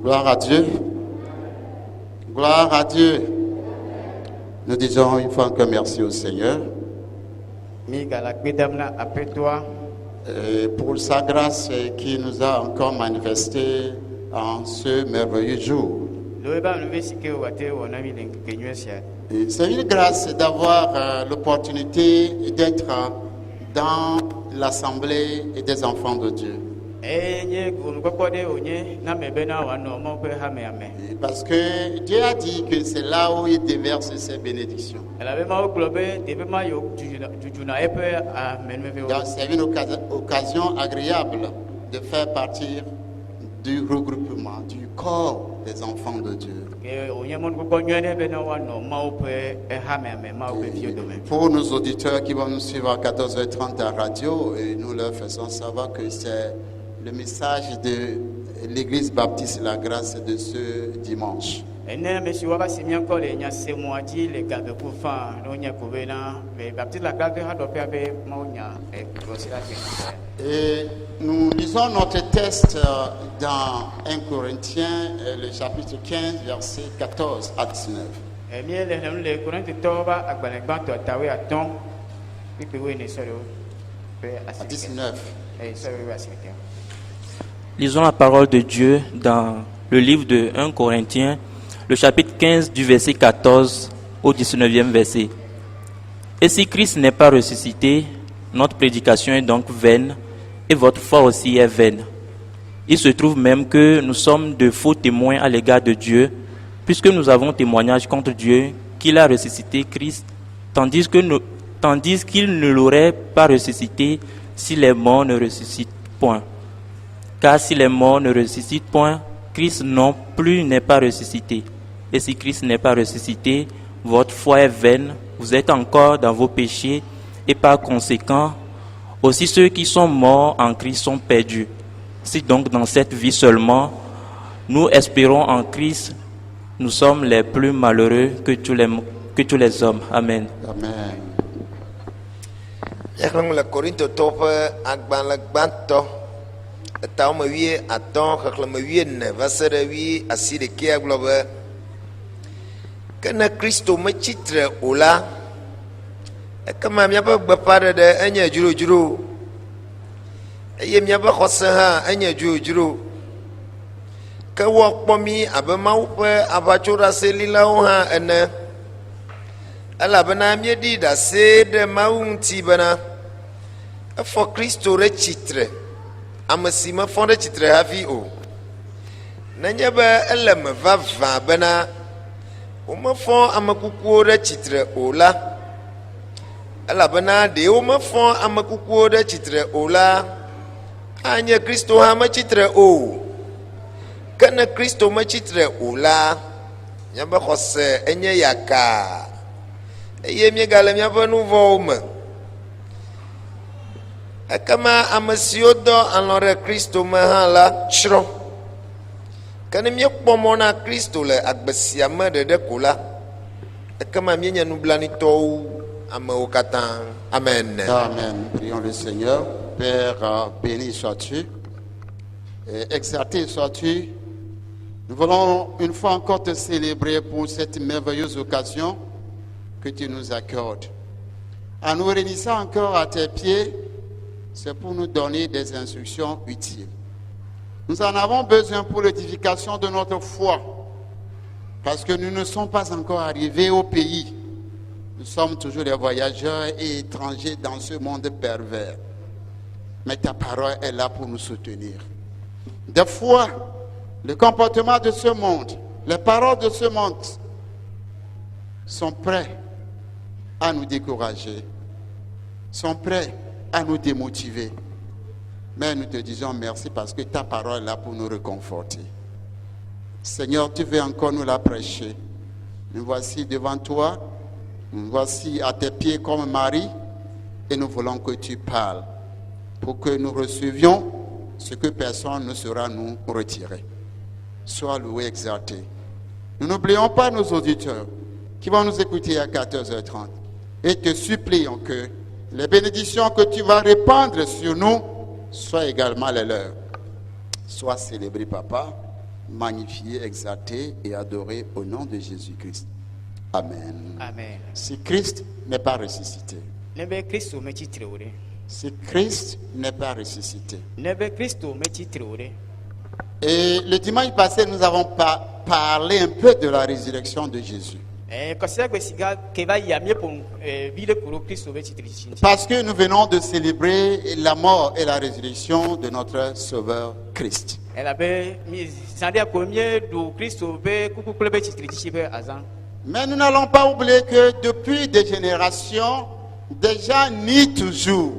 Gloire à Dieu. Gloire à Dieu. Nous disons une fois encore merci au Seigneur pour sa grâce qui nous a encore manifesté en ce merveilleux jour. C'est une grâce d'avoir l'opportunité d'être dans l'assemblée des enfants de Dieu. Parce que Dieu a dit que c'est là où il déverse ses bénédictions. Donc c'est une occasion agréable de faire partir du regroupement, du corps des enfants de Dieu. Pour nos auditeurs qui vont nous suivre à 14h30 à la radio, nous leur faisons savoir que c'est le message de l'Église baptiste La Grâce de ce dimanche. Et nous lisons notre texte dans 1 Corinthiens, le chapitre 15, versets 14 à 19. À 19. Lisons la parole de Dieu dans le livre de 1 Corinthiens, le chapitre 15 du verset 14 au 19e verset. Et si Christ n'est pas ressuscité, notre prédication est donc vaine et votre foi aussi est vaine. Il se trouve même que nous sommes de faux témoins à l'égard de Dieu, puisque nous avons témoignage contre Dieu qu'il a ressuscité Christ, tandis qu'il ne l'aurait pas ressuscité si les morts ne ressuscitent point. Car si les morts ne ressuscitent point, Christ non plus n'est pas ressuscité. Et si Christ n'est pas ressuscité, votre foi est vaine, vous êtes encore dans vos péchés, et par conséquent, aussi ceux qui sont morts en Christ sont perdus. Si donc dans cette vie seulement, nous espérons en Christ, nous sommes les plus malheureux que tous les hommes. Amen. Amen. Kena Kristo mechitre ola ekama miabe gbapare de enye juru eye miabe xose ha enye juru ke wo kpomi abe mawu ƒe aʋatsodase lilawo ha ene elabena miedi dase ɖe mawu ŋuti bena efɔ Kristo ɖe tsitre ame si mefɔ ɖe tsitre hafi o nenye be ele me vavã bena womefɔ ame kukuwo ɖe tsitre o la elabena ɖe womefɔ ame kukuwo ɖe tsitre o la anye Kristo hã metsitre o ke ne Kristo metsitre o la miabe xɔse enye yaka eye miegale miaƒe nu vɔwo me ekema ame siwo dɔ alɔ ɖe Kristo me hã la tsrɔ̃. Ke ne míekpɔ mɔ na Kristo le agbe sia me ɖeɖe ko la, ekema míenye nublanitɔwo amewo katã. Amen. Amen. Prions le Seigneur. Père, béni sois-tu, et exalté sois-tu. Nous voulons une fois encore te célébrer pour cette merveilleuse occasion que tu nous accordes. En nous réunissant encore à tes pieds, c'est pour nous donner des instructions utiles. Nous en avons besoin pour l'édification de notre foi, parce que nous ne sommes pas encore arrivés au pays. Nous sommes toujours des voyageurs et étrangers dans ce monde pervers. Mais ta parole est là pour nous soutenir. Des fois, le comportement de ce monde, les paroles de ce monde sont prêts à nous décourager, sont prêts à nous démotiver. Mais nous te disons merci parce que ta parole est là pour nous réconforter. Seigneur, tu veux encore nous la prêcher. Nous voici devant toi, nous voici à tes pieds comme Marie, et nous voulons que tu parles pour que nous recevions ce que personne ne saura nous retirer. Sois loué, exalté. Nous n'oublions pas nos auditeurs qui vont nous écouter à 14h30 et te supplions que les bénédictions que tu vas répandre sur nous soient également les leurs. Sois célébré, Papa. magnifié, exalté et adoré au nom de Jésus-Christ. Amen. Amen. Si Christ n'est pas ressuscité, Nebe Kristo mechitre ore. si Christ n'est pas ressuscité. Nebe Kristo mechitre ore. Et le dimanche passé, nous avons parlé un peu de la résurrection de Jésus. Kosea gwesiga keba yamie pon vile kuro Kristo mechitre chinti. Parce que nous venons de célébrer la mort et la résurrection de notre Sauveur Christ. Ela be mi sandia komie do Kristo be kukukule be chitre chibe azan. Mais nous n'allons pas oublier que depuis des générations, des gens nient toujours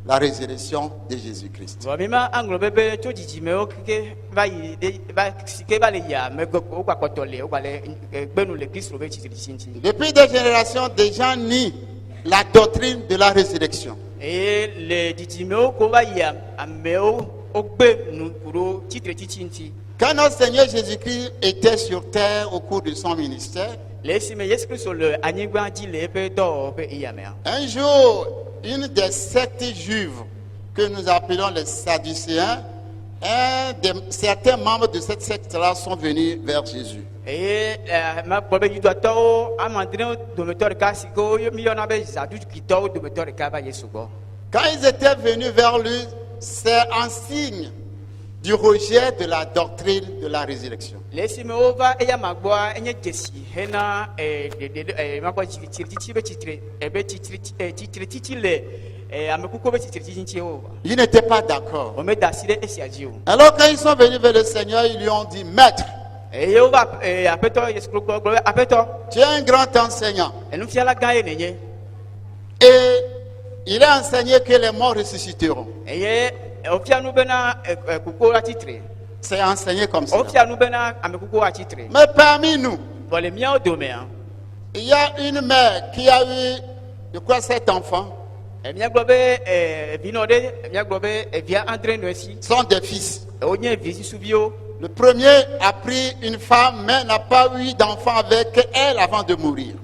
la résurrection de Jésus-Christ. Wamima anglo bebe chojiji me okike ba yi de ba sike ba le ya me go kwa kotole o le gbenu le Kristo be chitre chinti. Depuis des générations, des gens nient la doctrine de la résurrection. Et le dijimeo ko ba ya ameo ogbe nu kuro chitre chinti. Quand notre Seigneur Jésus-Christ était sur terre au cours de son ministère, un jour, une des sectes juives que nous appelons les Sadducéens, certains membres de cette secte-là sont venus vers Jésus. Quand ils étaient venus vers lui, c'est un signe du rejet de la doctrine de la résurrection. Ils n'étaient pas d'accord. Alors quand ils sont venus vers le Seigneur, ils lui ont dit, Maître, tu es un grand enseignant. Et il a enseigné que les morts ressusciteront. C'est enseigné comme ça. Mais parmi nous, il y a une mère qui a eu, je crois, 7 enfants. Sont des fils. Le premier a pris une femme, mais n'a pas eu d'enfant avec elle avant de mourir.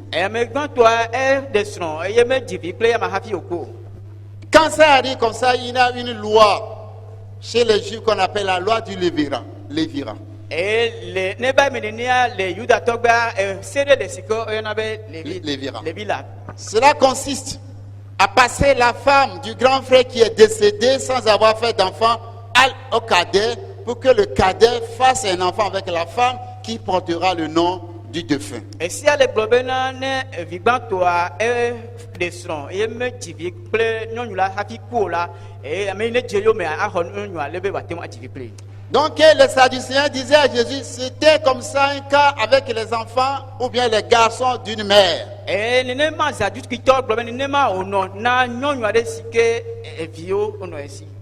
Quand ça arrive comme ça, il y a une loi chez les Juifs qu'on appelle la loi du Lévirat. Cela consiste à passer la femme du grand frère qui est décédé sans avoir fait d'enfant au cadet pour que le cadet fasse un enfant avec la femme qui portera le nom du défunt. Donc les Sadducéens disaient à Jésus, c'était comme ça un cas avec les enfants ou bien les garçons d'une mère.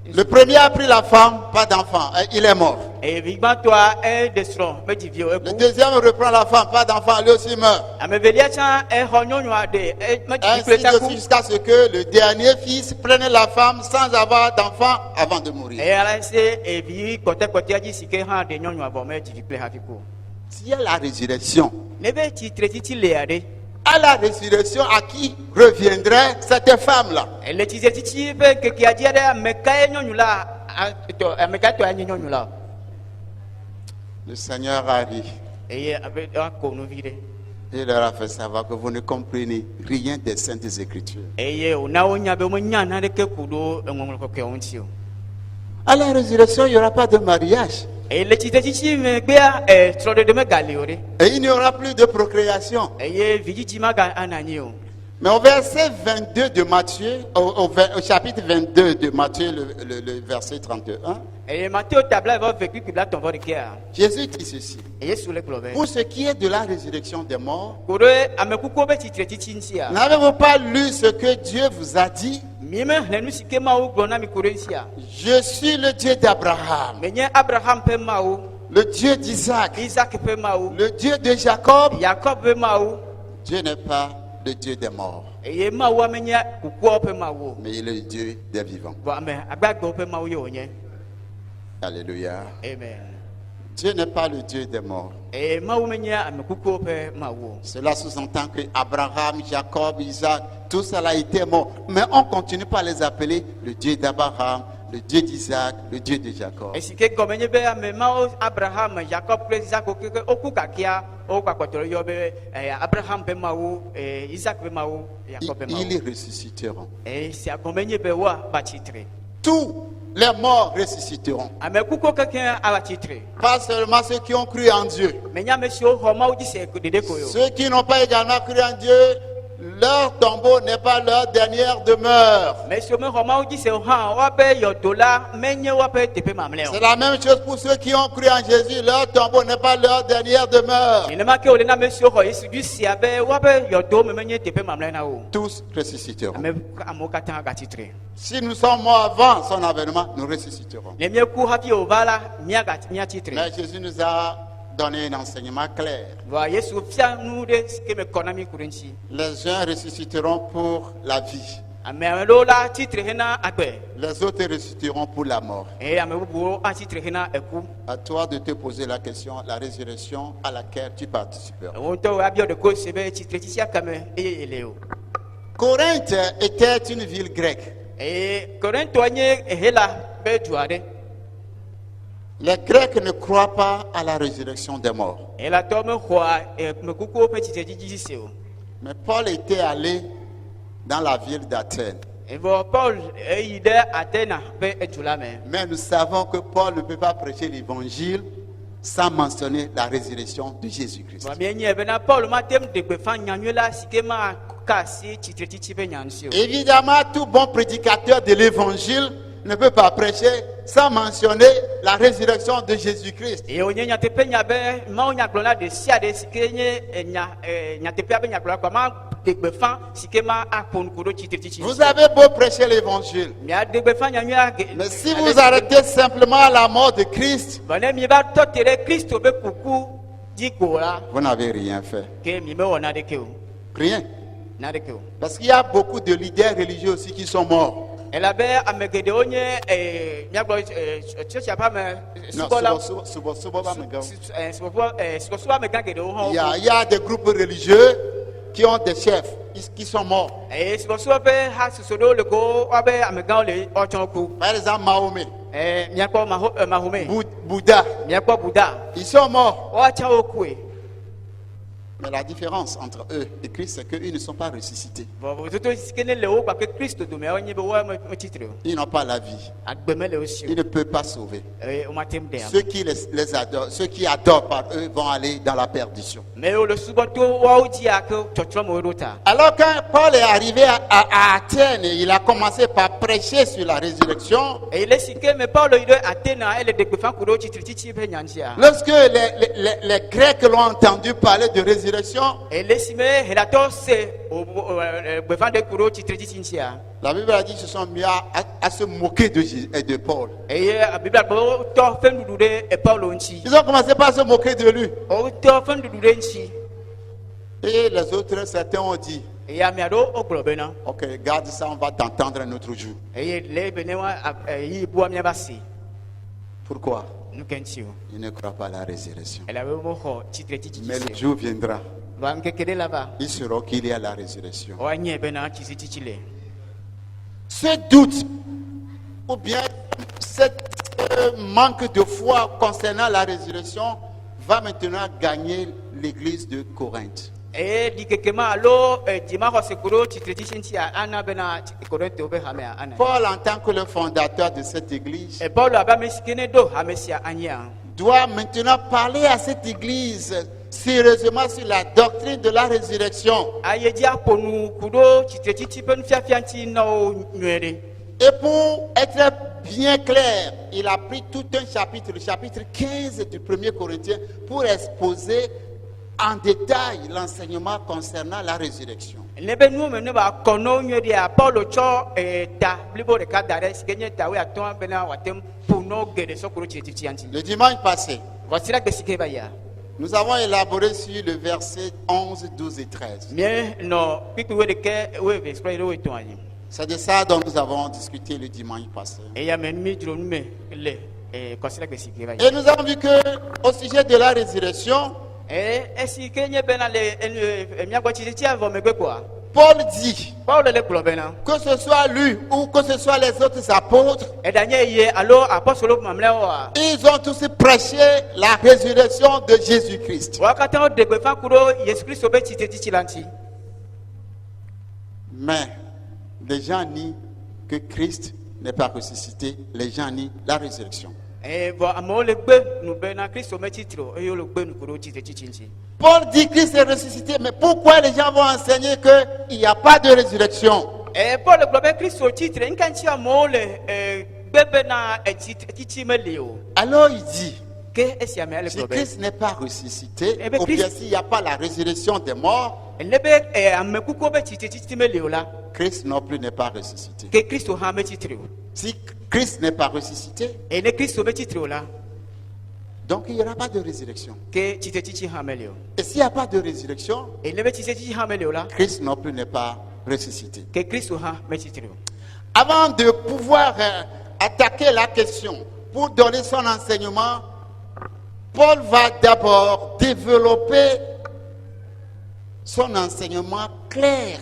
Le premier a pris la femme, pas d'enfant, il est mort. Le deuxième reprend la femme, pas d'enfant, lui aussi meurt. Ainsi de suite jusqu'à ce que le dernier fils prenne la femme sans avoir d'enfant avant de mourir. S'il y a la résurrection, à la résurrection, à qui reviendrait cette femme-là? Le Seigneur arrive. Il leur a fait savoir que vous ne comprenez rien des Saintes Écritures. À la résurrection, il n'y aura pas de mariage. Et il n'y aura plus de procréation. Mais au verset 22 de Matthieu, au chapitre 22 de Matthieu, le verset 31, Jésus dit ceci. Pour ce qui est de la résurrection des morts, n'avez-vous pas lu ce que Dieu vous a dit? Je suis le Dieu d'Abraham, le Dieu d'Isaac, le Dieu de Jacob. Dieu n'est pas le Dieu des morts, mais il est le Dieu des vivants. Alléluia. Amen. Dieu n'est pas le Dieu des morts. Cela sous-entend que Abraham, Jacob, Isaac, tout cela a été mort. Mais on continue par les appeler le Dieu d'Abraham, le Dieu d'Isaac, le Dieu de Jacob. esi ke gɔme nye be ame mawo Abraham, Jacob kple Isaac wo keke woku gakia wo gbakpɔtɔ le yɔ be Abraham be mawo, Isaac be mawo, Jacob be mawo. Ils ressusciteront. Esia gɔme nye be woa ba tsitre. Tous les morts ressusciteront. Ame kuku keke aba tsitre. Pas seulement ceux qui ont cru en Dieu. Me nya me siwo xɔ mawo dzi se dede ko yo. Ceux qui n'ont pas également cru en Dieu, leur tombeau n'est pas leur dernière demeure. Me siwo me xɔ mawo dzi se hã woabe yɔdo la menye woabe teƒe mamlɛ C'est o. la même chose pour ceux qui ont cru en Jésus. Leur tombeau n'est pas leur dernière demeure. Nenema ke wole na me siwo xɔ Yesu dzi sia be woabe yɔdo me menye teƒe mamlɛ na wo. Tous ressusciteront. Amewo katã gatsi tre. Si nous sommes morts avant son avènement, nous ressusciterons. Ne míeku hafi wòva la míatsi tre. Mais Jésus nous a donné un enseignement clair. Vɔa Yesu fia nu ɖe si ke me kɔ na mí ku ɖe ŋuti. Les uns ressusciteront pour la vie. Ame aɖewo la tsi tre hena agbe Les autres ressusciteront pour la mort. eye ame bubuwo atsi tre hena eku. À toi de te poser la question, la résurrection à laquelle tu participeras. Wo ŋutɔ abiɔ ɖeko se be tsi tre tsi kame eye ele o. Corinthe était une ville grecque. Eye Korintɔ nye ehela be du aɖe. Les Grecs ne croient pas à la résurrection des morts. Elatɔwo mexɔa amekukuwo ƒe tsi tre dzidzi se o. Mais Paul était allé dans la ville d'Athènes. Evɔ Paul eyi ɖe Atena ƒe edu la me. Mais nous savons que Paul ne peut pas prêcher l'évangile sans mentionner la résurrection de Jésus-Christ. Vɔa míenye bena Paul mate ŋu ɖe gbefa nyanyui la si ke ma ka asi tsi tre tsitsi ƒe nya ŋuti o. Évidemment, tout bon prédicateur de l'évangile ne peut pas prêcher sans mentionner la résurrection de Jésus-Christ. Eye wònye nyateƒe nya be Mawu nyagblɔla ɖe sia ɖe si ke nye nyateƒea be nyagblɔla kɔa ma ɖe gbefa si ke ma aƒo nuku ɖo tsi tre tsitsi. Vous avez beau prêcher l'évangile, Miaɖe gbefa nyanyuia ge. mais si vous arrêtez simplement à la mort de Christ, Vɔ ne mieva tɔ te ɖe Kristo be kuku dzi ko la, vous n'avez rien fait. ke mi mewɔ naɖeke o, Rien. naɖeke o. Parce qu'il y a beaucoup de leaders religieux aussi qui sont morts. Elabe ame geɖewo nye miagblɔ tsɔtsia ƒe ame Non, subɔlawo. Subɔsubɔ amegã geɖewo hã il y a des groupes religieux qui ont des chefs, qui sont morts. eye subɔsubɔ ƒe ha susu ɖewo le ko woabe amegãwo le woatsɔ ku. Par exemple, Mahomet, Miakpɔ Mahome, Bouddha, miakpɔ Buddha, ils sont morts. woatsã wo kue. Mais la différence entre eux et Christ, c'est qu'ils ne sont pas ressuscités. Vovototo si ke ne le wo gake Kristo dome wonye be woa metsi tre o. Ils n'ont pas la vie. Agbe mele wo si Ils o. ne peuvent pas sauver. Womate mu ɖe ame. Ceux qui les adorent, ceux qui adorent par eux vont aller dans la perdition. Me wo le subɔ to woawo dzia ke tsɔtsrɔ̃ me wo ɖo ta. Alors quand Paul est arrivé à Athènes, il a commencé par prêcher sur la résurrection. Eye le si ke me Paulo yi ɖe Atena ele ɖe gbefa ku ɖo tsi tre tsitsi ƒe nya ŋutia. Lorsque les Grecs l'ont entendu parler de résurrection, Eye le si me helatɔwo se gbefa ɖe ku ɖo tsi tre tsitsi ŋutia. la Bible a dit qu'ils se sont mis à se moquer de, et de Paul. Eye Biblia gblɔ wotɔ fɛnɖuɖu ɖe Paulo ŋuti. Ils ont commencé par se moquer de lui. Wotɔ fɛnɖuɖu ɖe ŋuti. Et les autres, certains ont dit, Eye ame aɖewo wogblɔ bena. ok, garde ça, on va t'entendre un autre jour. Eye le be ne wa yi bua miaba si. Pourquoi? Nu ke ŋuti o. Ils ne croient pas à la résurrection. Elabe woxɔ tsi tre tsitsi Mais le se. jour viendra, Va ŋkeke ɖe la va. ils sauront qu'il y a la résurrection. Woanye bena tsi tsitsi le. Ce doute, ou bien ce manque de foi concernant la résurrection, va maintenant gagner l'église de Corinthe. Eye ɖikeke ma alo dzimaxɔse ku ɖo tsi tre tsitsi ŋutia ana bena Korintɔwo ƒe hamea ana. Paul, en tant que le fondateur de cette église, Paulo abe ame si ke ne ɖo hame sia anyia. doit maintenant parler à cette église sérieusement sur la doctrine de la résurrection. Aye dzi aƒo nu ku ɖo tsi tre tsitsi ƒe nufiafia ŋuti na wo nyuie ɖe. Et pour être bien clair, il a pris tout un chapitre, le chapitre 15 du 1er Corinthiens, pour exposer en détail l'enseignement concernant la résurrection. Ne be nu me ne ba kɔ no nyuie ɖea Paulo tsɔ ta blibo ɖeka da ɖe si ke nye ta woatɔ̃ bena wòate ŋu ƒo no geɖe sɔ ku ɖo tsi tre tsitsia ŋuti. Le dimanche passé, Vɔsira gbe si ke va yia. nous avons élaboré sur le verset 11, 12 et 13. Mie nɔ kpikpi wo ɖeke wo eve kple wo etɔ̃ anyi. C'est de ça dont nous avons discuté le dimanche passé. Eya me mi dzro nu me le kɔsira gbe si ke va Et yia. nous avons vu que au sujet de la résurrection, Esi ke nye bena le miagbɔ tsi tsitsia vɔ megbe koa. Paul dit Paul le gblɔ bena que ce soit lui ou que ce soit les autres apôtres, eɖanye ye alo apɔstolo mamlɛwoa ils ont tous prêché la résurrection de Jésus-Christ. wo katã woɖe gbeƒã ku ɖo Yesu Kristo be tsitretsitsi la ŋuti. Mais les gens nient que Christ n'est pas ressuscité. Les gens nient la résurrection. Vɔ amewo le gbe nu bena Kristo metsitre o eye wole gbe nu ku ɖo tsitretsitsi ŋuti. Paul dit que Christ est ressuscité, mais pourquoi les gens vont enseigner qu'il n'y a pas de résurrection? Paul gblɔ be Kristo tsitre nu ka ŋuti amewo le gbe bena tsitretsitsi meli o. Alors il dit, Ke esia mea le si gblɔ be Christ n'est pas ressuscité, Eh bien, ou bien Christ- s'il n'y a pas la résurrection des morts, ne be ame kukuwo be tsitretsitsi meli o la Christ non plus n'est pas ressuscité. ke Kristo hã metsitre o. Si Christ n'est pas ressuscité, Ne Kristo metsitre o la donc il n'y aura pas de résurrection. ke tsitretsitsi hã meli o. Et s'il n'y a pas de résurrection, Ne be tsitretsitsi hã meli o la Christ non plus n'est pas ressuscité. ke Kristo hã metsitre o. Avant de pouvoir attaquer la question, pour donner son enseignement, Paul va d'abord développer son enseignement clair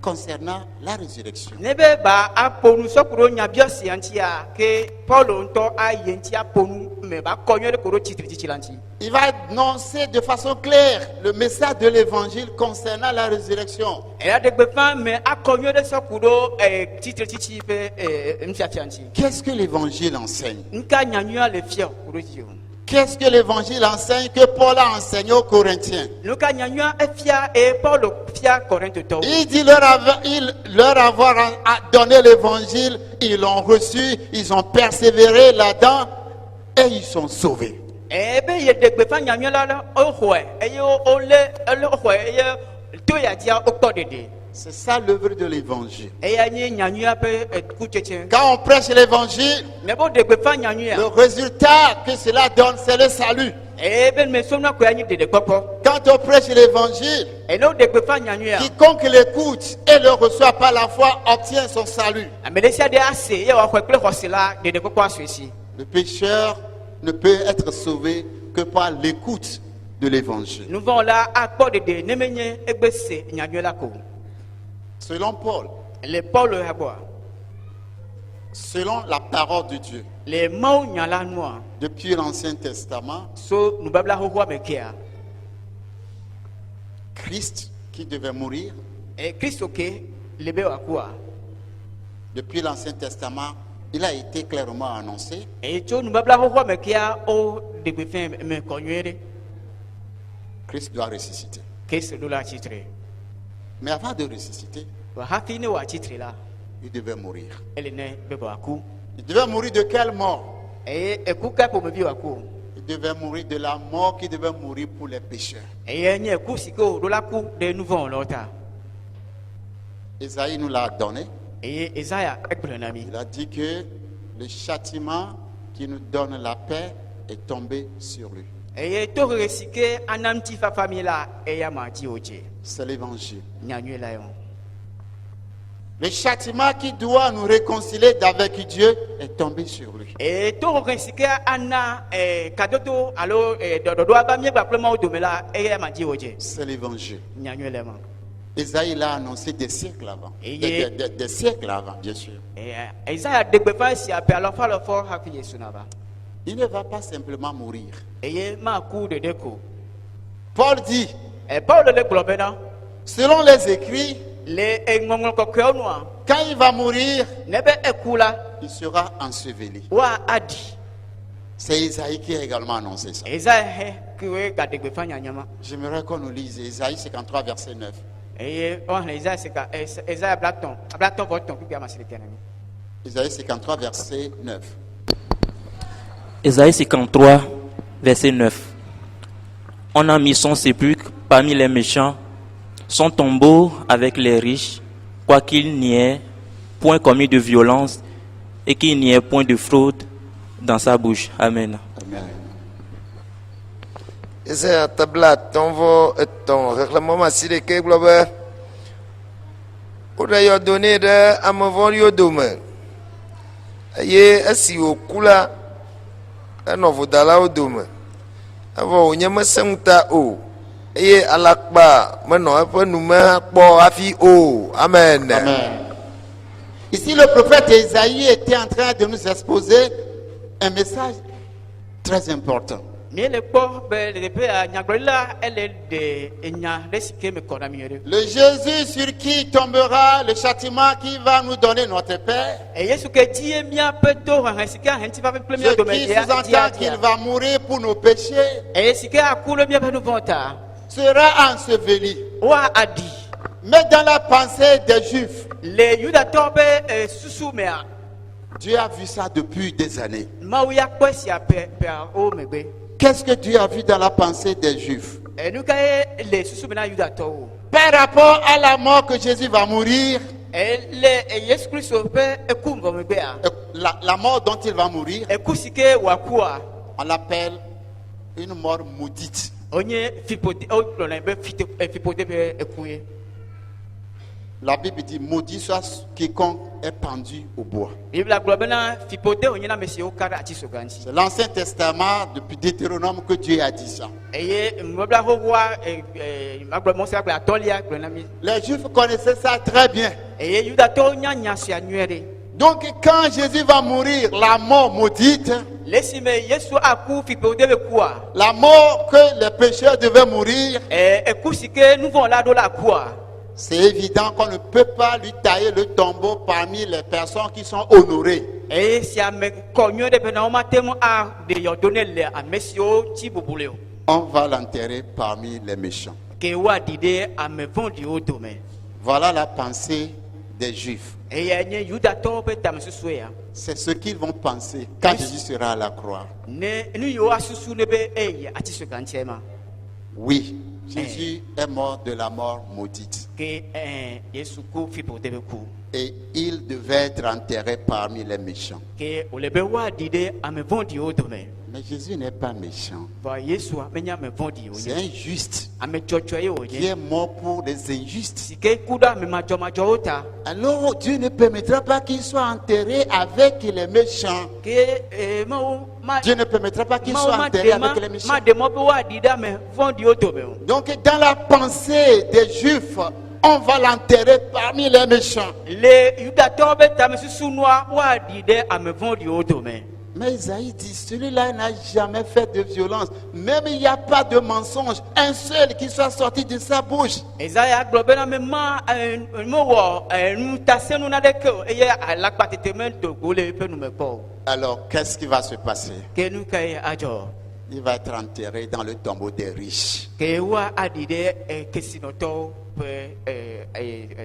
concernant la résurrection. Ne be ba aƒo nu sɔ ku ɖo nyabiɔ sia ŋutia ke Paulo ŋutɔ ayi ŋuti aƒo nu me ba kɔ nyuie ɖe ku ɖo tsitretsitsi la ŋuti. Il va annoncer de façon claire le message de l'évangile concernant la résurrection. Eya ɖe gbeƒã me akɔ nyuie ɖe sɔ ku ɖo tsitretsitsi ƒe nufiafia ŋuti. Qu'est-ce que l'évangile enseigne? Nu ka nyanyuia le fia ku ɖo dzi o. Qu'est-ce que l'évangile enseigne que Paul a enseigné aux Corinthiens? Nu ka nyanyuia efia Paulo fia Korintotɔwo. Il dit leur avoir donné l'évangile, ils l'ont reçu, ils ont persévéré là-dedans et ils sont sauvés. Be ye ɖe gbeƒã nyanyuia la la woxɔe eye woxɔe eye to ya dzia wokpɔ ɖeɖe. C'est ça l'œuvre de l'évangile. Eya nye nyanyuia ƒe kutsetse. Quand on prêche l'évangile, Ne be ɖe gbeƒã nyanyuia. le résultat que cela donne, c'est le salut. Be me sɔmna koe anyi ɖeɖekpɔkpɔ. Quand on prêche l'évangile, Ne wo ɖe gbeƒã nyanyuia. quiconque l'écoute et le reçoit par la foi obtient son salut. Ame ɖe sia ɖe ase ye wòaxɔe kple xɔse la ɖeɖekpɔkpɔ asue si. Le pécheur ne peut être sauvé que par l'écoute de l'évangile. Nu vɔ̃ la akpɔ ɖeɖe ne menye egbe se nyanyuia la ko. Selon Paul, Le Paulo ya gbɔa, selon la parole de Dieu, le Mawu nya la nua, depuis l'Ancien Testament, so nubabla xoxoa me kea, Christ qui devait mourir, Kristo ke le be wòakua. depuis l'Ancien Testament, il a été clairement annoncé. Tso nubabla xoxoa me kea wo ɖe gbeƒã me kɔ nyuie ɖe. Christ doit ressusciter. Kristo ɖo le atsitre. Mais avant de ressusciter, Vɔ hafi ne wòatsitre la, il devait mourir. ele ne be wòaku. Il devait mourir de quelle mort? Eku ka ƒomevi wòaku. Il devait mourir de la mort qui devait mourir pour les pécheurs. Nye ku si ke wòɖo la ku ɖe nu vɔ̃ wɔlawo ta. Isaïe nous l'a donné. Esaya egblɔ na mi. Il a dit que le châtiment qui nous donne la paix est tombé sur lui. Tohehe si ke ana ŋutifafa mi la eya ma dzi wòdze. C'est l'évangile. Nyanyuie la yɔ. Le châtiment qui doit nous réconcilier avec Dieu est tombé sur lui. Tohehe si ke ana kadodo alo dɔdɔɖo ava míegba kple Mawu dome la eya ma dzi wòdze. C'est l'évangile. Nyanyuie la ma. Isaïe l'a annoncé des siècles avant. Et Des siècles avant, bien sûr. Esaya ɖe gbeƒã sia ƒe alɔfalɔfɔ hafi Yesu nava. Il ne va pas simplement mourir. Eye maku ɖeɖe ko. Paul dit, Paulo le gblɔ bena selon les écrits, le ŋɔŋlɔ kɔkɔewo nua, quand il va mourir, ne be eku la, il sera enseveli. woa aɖi. C'est Isaïe qui a également annoncé ça. Esaya he kewoe gaɖe gbeƒã nyanyama. J'aimerais qu'on nous lise Isaïe 53, verset 9. Eye woaxlẽ Esaya sika Esaya blatɔ̃ vɔ tɔ̃ kpekpe amasiɖeke na mi. Isaïe 53, verset 9. Ésaïe 53, verset 9. On a mis son sépulcre parmi les méchants, son tombeau avec les riches, quoiqu'il n'y ait point commis de violence et qu'il n'y ait point de fraude dans sa bouche. Amen. Amen. Esaya tabla tɔnvɔ etɔ̃ xexlẽme masiɖeke gblɔ be woɖe yɔdo nɛ ɖe ame vɔ̃ɖiwo dome eye esi wòku la enɔ vodalawo dome evɔ wònye mesẽ ŋuta o eye alakpa menɔ eƒe nume kpɔ hafi o. Amen. Amen. Ici, le prophète Isaïe était en train de nous exposer un message très important. Mi le kpɔ be le teƒe ya nyagblɔɖila ele de enya ɖe si ke me kɔ na mi ɖe. Le Jésus sur qui tombera le châtiment qui va nous donner notre paix. Yesu ke dzi ye míaƒe to hehe si ke ahɛŋuti va kple mía Ce dome qui dia sous-entend qu'il va mourir pour nos péchés eye si ke aku le míaƒe nu vɔ̃ ta sera enseveli. woa aɖi Mais dans la pensée des Juifs, le Yudatɔwo ƒe susu mea Dieu a vu ça depuis des années. Mawu ya kpɔ esia ƒeawo megbe. Qu'est-ce que Dieu a vu dans la pensée des Juifs? Nu ka ye le susu me na Yudatɔwo? Par rapport à la mort que Jésus va mourir, Le Yesu Kristo ƒe eku vɔ megbea la mort dont il va mourir, eku si ke wòakua on l'appelle une mort maudite. wonye fipode wogblɔnɛ be fipode ƒe eku ye. La Bible dit, maudit soit quiconque est pendu au bois. Biblia gblɔ bena fipode wonye na ame siwo ka ɖe atisoga ŋuti. C'est l'Ancien Testament, depuis Deutéronome, que Dieu a dit ça. Eye nubabla xoxoa magblɔ mɔsi agblɔ atɔlia gblɔ na mi. Les Juifs connaissaient ça très bien. Eye Yudatɔwo nya nya sia nyuie ɖe. Donc quand Jésus va mourir, la mort maudite, Le esime Yesu aku fipode be kua la mort que les pécheurs devaient mourir, eku si ke nu vɔ̃ la ɖo la kua. c'est évident qu'on ne peut pas lui tailler le tombeau parmi les personnes qui sont honorées. Eye sia me kɔ nyuie ɖe bena womate ŋu aɖe yɔdo ne le ame siwo tsi bubu le o. On va l'enterrer parmi les méchants. Ke woaɖi ɖe ame vɔ̃ɖiwo dome. Voilà la pensée des Juifs. Eya nye Yudatɔwo ƒe tamesusue ya. C'est ce qu'ils vont penser quand Jésus sera à la croix. Ne nu yiwo asusu ne be eyi atisoga ŋutie ma. Oui, Jésus est mort de la mort maudite. Ke Yesu ku fipode be ku. Et il devait être enterré parmi les méchants. Ke wòle be woaɖi ɖe ame vɔ̃ɖiwo dome. Mais Jésus n'est pas méchant. Vɔ Yesua menye ame vɔ̃ɖi C'est wònye. un juste Ame dzɔdzɔe qui wònye. est mort pour les injustes. Si ke ku ɖe ame madzɔmadzɔwo ta. Alors Dieu ne permettra pas qu'il soit enterré avec les méchants. Ke Mawu ma Dieu ne permettra pas qu'il Mawu soit ma enterré de avec les ma méchants. ma de mɔ be woaɖi ɖe ame vɔ̃ɖiwo dome o. Donc dans la pensée des Juifs, on va l'enterrer parmi les méchants. Le Yudatɔwo ƒe tamesusunua woaɖi ɖe ame vɔ̃ɖiwo dome. Mais Isaïe dit, celui-là n'a jamais fait de violence. Même il n'y a pas de mensonge. Un seul qui soit sorti de sa bouche. Ezaya gblɔ bena mewɔ nutasenu naɖeke o eye alakpatete medogo le eƒe nume kpɔ o. Alors qu'est-ce qui va se passer? Ke nu kae adzɔ? Il va être enterré dans le tombeau des riches. Ke woaɖi ɖe kesinɔtɔwo ƒe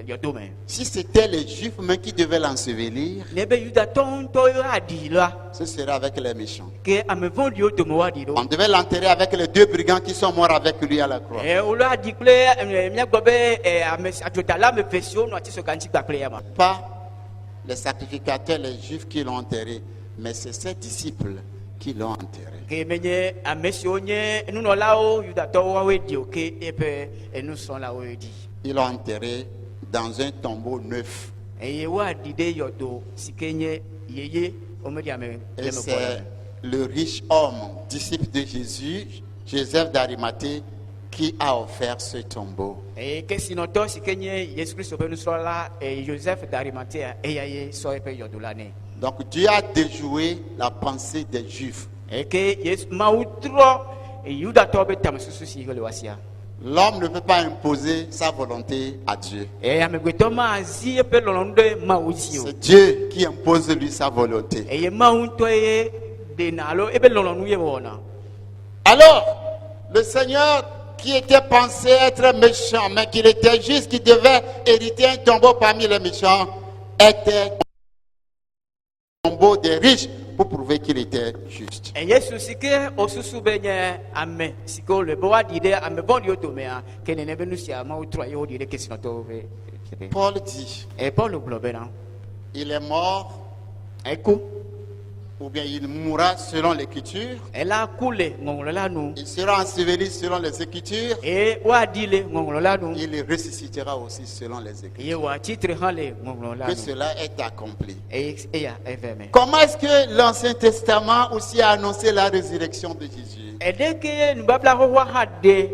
yɔdome. Si c'était les Juifs même qui devaient l'ensevelir, Ne be Yudatɔwo ŋutɔ aɖi la, ce serait avec les méchants. ke ame vɔ̃ɖiwo dome woaɖi ɖo. On devait l'enterrer avec les deux brigands qui sont morts avec lui à la croix. Wole aɖi kple míagbɔ be ame adzodala ame eve siwo nɔ atisoga ŋuti kpakple ya ma. Pas les sacrificateurs, les Juifs qui l'ont enterré, mais c'est ses disciples qui l'ont enterré. Ke menye ame siwo nye nunɔlawo Yudatɔwo woawoe ɖi o ke eƒe nusrɔ̃lawo ɖi. Ils l'ont enterré dans un tombeau neuf. Eye woaɖi ɖe yɔdo si ke nye yeye womeɖi ame Et le me c'est kɔ le riche homme, disciple de Jésus, Joseph d'Arimathée, qui a offert ce tombeau. eye kesinɔtɔ si ke nye Yesu Kristo ƒe nusrɔ̃la Joseph d'Arimathea eya ye sɔ eƒe yɔdo la nɛ. Donc Dieu a déjoué la pensée des Juifs. Eye ke Mawu trɔ Yudatɔwo ƒe tamesusu si le woasia. L'homme ne peut pas imposer sa volonté à Dieu. Eye amegbetɔ mazi eƒe lɔlɔ̃nu ɖe Mawu dzi o. C'est Dieu qui impose lui sa volonté. Eye Mawu ŋutɔ ye ɖena alo eƒe lɔlɔ̃nu ye wɔna. Alors, le Seigneur qui était pensé être méchant, mais qu'il était juste, qui devait hériter un tombeau parmi les méchants, était un tombeau des riches pour prouver qu'il était juste. Yesu si ke osusu be nye ame si ke wole be woaɖi ɖe ame vɔ̃ɖiwo domea ke nene be nu sia Mawu trɔ ye woɖi ɖe kesinɔtɔwo ƒe. Paul dit, Paul gblɔ bena il est mort, eku ou bien il mourra selon l'écriture, ela ku le ŋɔŋlɔ la nu il sera enseveli selon les écritures, eye woaɖi le ŋɔŋlɔ la nu il ressuscitera aussi selon les eye écritures. wòatsitre hã le ŋɔŋlɔ la Que nu cela est accompli. eye eya evɛ me. Comment est-ce que l'Ancien Testament aussi a annoncé la résurrection de Jésus? Ɛɖe ke nubabla xoxoa hã ɖe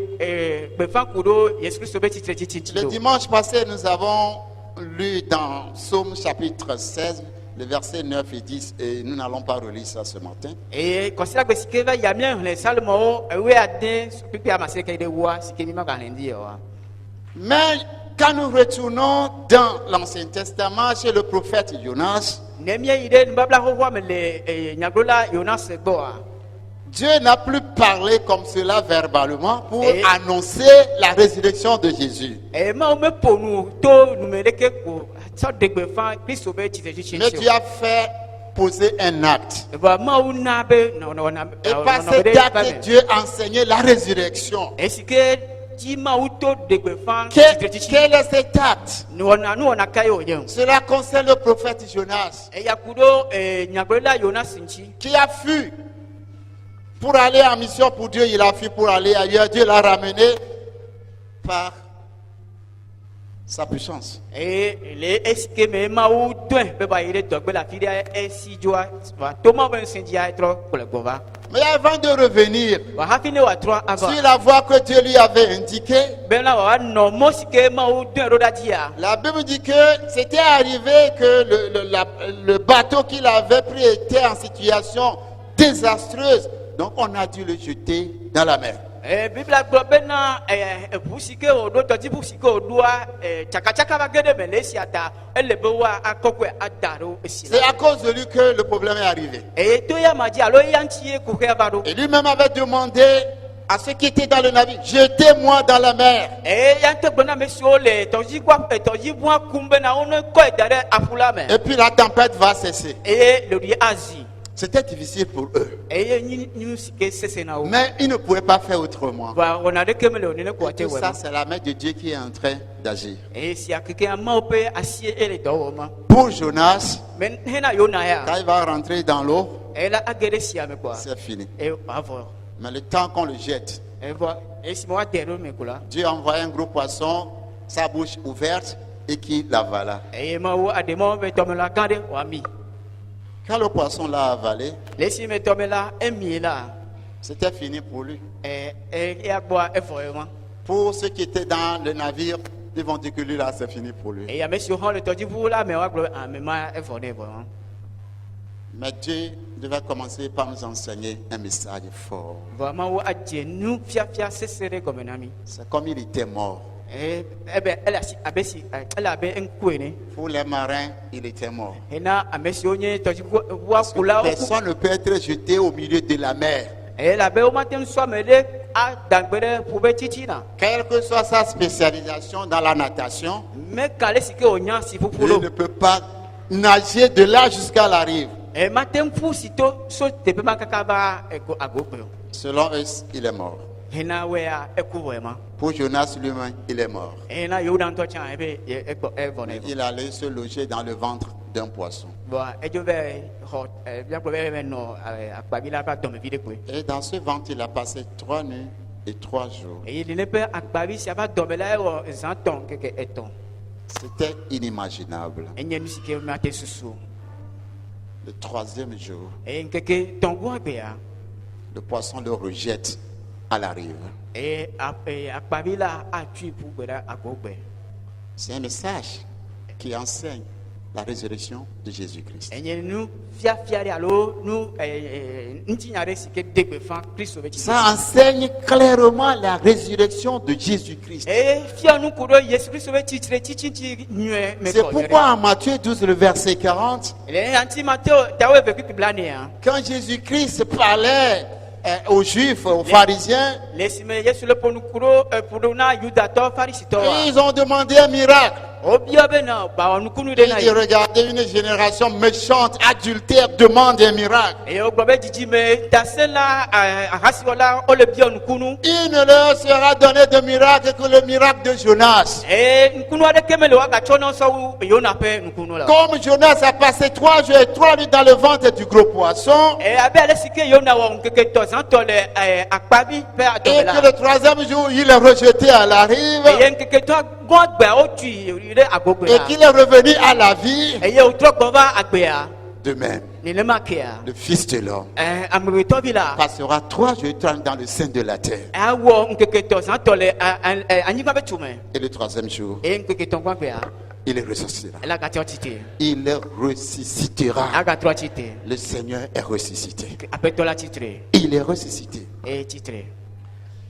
gbefa kudo Yesu Kristo be titre titi Le do. dimanche passé, nous avons lu dans Psaume chapitre 16, les versets 9 et 10, et nous n'allons pas relire ça ce matin. Et considère que sike va yamia le salmo we ade pipi amase ke de wa sike mi ma kan ndi wa. Mais quand nous retournons dans l'Ancien Testament chez le prophète Jonas, Nemia ide mbabla ho wa me le nyagola Jonas gboa. Dieu n'a plus parlé comme cela verbalement pour Et- annoncer la résurrection de Jésus. E ma o me ponu to numereke ko so de gbefa Kristo be titre titi. Mais Dieu a fait poser un acte. Ba ma o na be no na. Et par cet acte, Dieu a enseigné la résurrection. E sike ti ma o to de gbefa Quel, titre titi. quel est cet acte? No na kayo yen. Cela concerne le prophète Jonas E yakudo nyagola Jonas nchi. qui a fui pour aller en mission pour Dieu. Il a fui pour aller ailleurs. Dieu l'a ramené par sa puissance. Et les esque me ma ou doin be ba ire dogbe la filia e si joa va toma ben sendia etro pour le gova Mais avant de revenir va hafine wa tro ava sur la voie que Dieu lui avait indiquée, ben la wa no mosike ma ou doin roda dia la Bible dit que c'était arrivé que le bateau qu'il avait pris était en situation désastreuse. Donc on a dû le jeter dans la mer. bibla gbo be na busike o do to ti busike o doa chaka chaka ba gede me le siata ele be wa akokwe adaro C'est esila à cause de lui que le problème est arrivé. e to ya maji alo yanchi e ku ke baro Et lui-même avait demandé à ceux qui étaient dans le navire, jetez-moi dans la mer. e yante gbona me so le to ji kwa to ji bua kumbe na ono ko edare afula me Et puis la tempête va cesser. e le ri azi. C'était difficile pour eux. Mais Mais ils ne pouvaient pas faire autrement. et Tout ça, c'est la main de Dieu qui est en train d'agir. Pour Jonas, quand il va rentrer dans l'eau, c'est fini. Mais le temps qu'on le jette, Dieu a envoyé un gros poisson, sa bouche ouverte, et qui l'avala. Quand le poisson l'a avalé, c'était fini pour lui. Pour ceux qui étaient dans le navire, ils vont dire que lui là, c'est fini pour lui. Mais Dieu devait commencer par nous enseigner un message fort. C'est comme il était mort. Pour les marins, il était mort. Personne ne peut être jeté au milieu de la mer. Quelle que soit sa spécialisation dans la natation, il ne peut pas nager de là jusqu'à la rive. Selon eux, il est mort. Pour Jonas lui-même, il est mort. Il allait se loger dans le ventre d'un poisson. Et dans ce ventre, il a passé 3 nuits et 3 jours. C'était inimaginable. Le 3e jour, le poisson le rejette à la rive. C'est un message qui enseigne la résurrection de Jésus-Christ. Ça enseigne clairement la résurrection de Jésus-Christ. C'est pourquoi en Matthieu 12, le verset 40, quand Jésus-Christ parlait aux Juifs, aux pharisiens, ils ont demandé un miracle. Il dit, regardez, une génération méchante, adultère, demande un miracle. Il ne leur sera donné de miracle que le miracle de Jonas. Comme Jonas a passé 3 jours et 3 nuits dans le ventre du gros poisson, et que le 3e jour, il est rejeté à la rive, et qu'il est revenu à la vie, De même, nenema kea le Fils de l'homme amegbetɔ bi la passera 3 jours et 3 nuits dans le sein de la terre. awɔ nkeketɔ zãtɔ le anyigba be tume Et le 3e jour, eye nkeketɔ gbãgbea il ressuscitera. ele agatrɔ tite Il ressuscitera. agatrɔ tite Le Seigneur est ressuscité. aƒetɔ la titre Il est ressuscité. eye titre.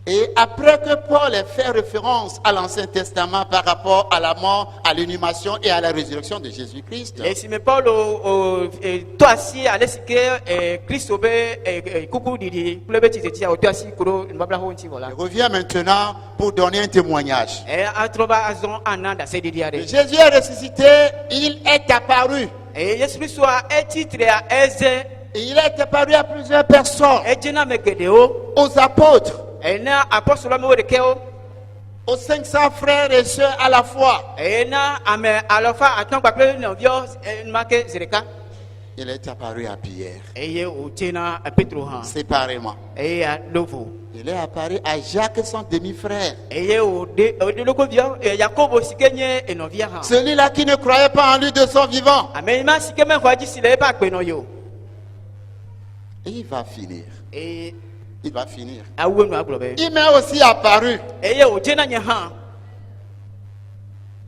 Et après que Paul ait fait référence à l'Ancien Testament par rapport à la mort, à l'inhumation et à la résurrection de Jésus-Christ, esime paulo tɔ asi ale si ke kristo be kuku ɖiɖi kple be titeti wòtɔ asi kuro nubablawo ŋuti vɔ la il revient maintenant pour donner un témoignage. atrɔ va azɔ ana ɖaseɖiɖi aɖe Jésus est ressuscité, il est apparu. eye yesu kristoa etitrea eze Il est apparu à plusieurs personnes, edze na ame geɖewo aux apôtres, na apɔstolo amewo ɖekewo aux 500 frères et sœurs à la fois. eye na ame alɔfa atɔ kpakple nɔviɔ enumake zi ɖeka Il est apparu à Pierre, eye wòtse na petro hã séparément. eye lovo Il est apparu à Jacques, son demi-frère. eye wòɖe lokoviɔ yakobo si ke nye enɔvia hã Celui-là qui ne croyait pas en lui de son vivant. ame yi ma si ke mexɔ dzi si le eƒe agbenɔ yi o Et il va finir. eye Il va finir. awu enu agblɔ be Il m'est aussi apparu. eye wòdze na nye hã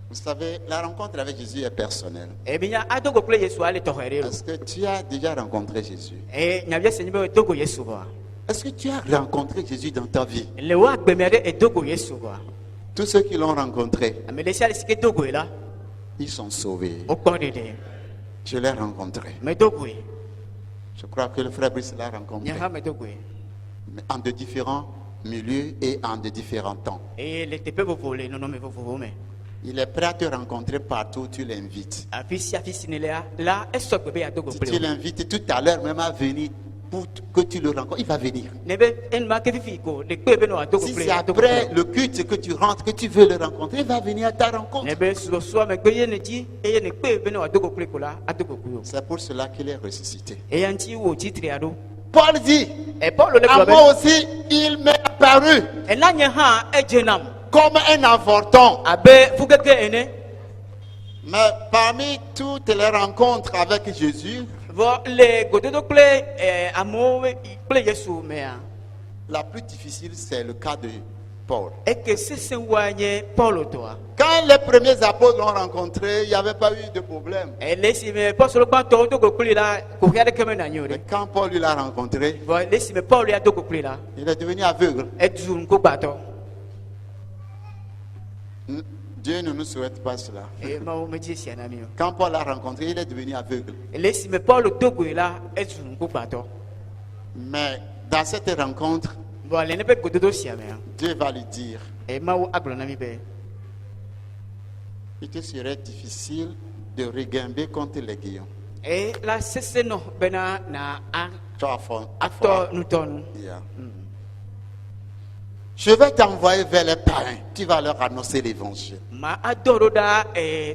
Vous savez, la rencontre avec Jésus est personnelle. ebinya adogo kple yesua le tɔxɔ ɖe lo Est-ce que tu as déjà rencontré Jésus? eye nyavia se nye be edogo yesu vɔa Est-ce que tu as rencontré Jésus dans ta vie? le wo agbemea ɖe edogo yesu vɔa Tous ceux qui l'ont rencontré, ame ɖe sia ɖe si ke dogoe la ils sont sauvés. wokpɔ ɖeɖe Je l'ai rencontré. medogoe Je crois que le frère Brice l'a nye rencontré. hã medogoe Mais en de différents milieux et en de différents temps. eye le teƒe vovovo le nɔnɔme vovovo me Il est prêt à te rencontrer partout où tu l'invites. afi si nelea la esɔgbe be yadogo Si kple tu wo l'invites tout à l'heure même à venir pour que tu le rencontres, il va venir. ne be enumake fifi ko le kpe be ne wòadogo Si kple c'est adogo après kple le culte que tu rentres, que tu veux le rencontrer, il va venir à ta wo rencontre. ne be susɔsua megbe ye ne dzi eye ne kpe be ne wòadogo kple ko la adogo kple wo C'est pour cela qu'il est ressuscité. eya ŋuti wò titria ɖo Paul dit, paulo le à gblɔ be moi aussi, il m'est apparu ena nye hã edze nam comme un avorton. abe fukeke ene Mais parmi toutes les rencontres avec Jésus, vɔ le gododo kple amewo kple yesu mea la plus difficile, c'est le cas de Paul. eke sesewoa nye paulo tɔa Quand les premiers apôtres l'ont rencontré, il n'y avait pas eu de problème. le si me pɔsolo gbãtɔwo dogo kpli la koƒe aɖeke menanyi o Mais ɖe quand Paul lui l'a rencontré, vɔ le si me paulo ya dogo kpli la il est devenu aveugle. edu ŋkugbãtɔ Dieu ne nous souhaite pas cela. eye mawo medzi esia na mi o Quand Paul l'a rencontré, il est devenu aveugle. le si me paulo dogoe la edu ŋkugbãtɔ Mais dans cette rencontre, vɔ le ne be gododo sia mea Dieu va lui dire, eye mawo agblɔ na mi be il te serait difficile de regimber contre les guillons. eye la sese nɔ bena na Tu as fond- atɔ nutɔnu Yeah. Je vais t'envoyer vers les païens. Tu vas leur annoncer l'évangile. ma adɔ ɖo ɖa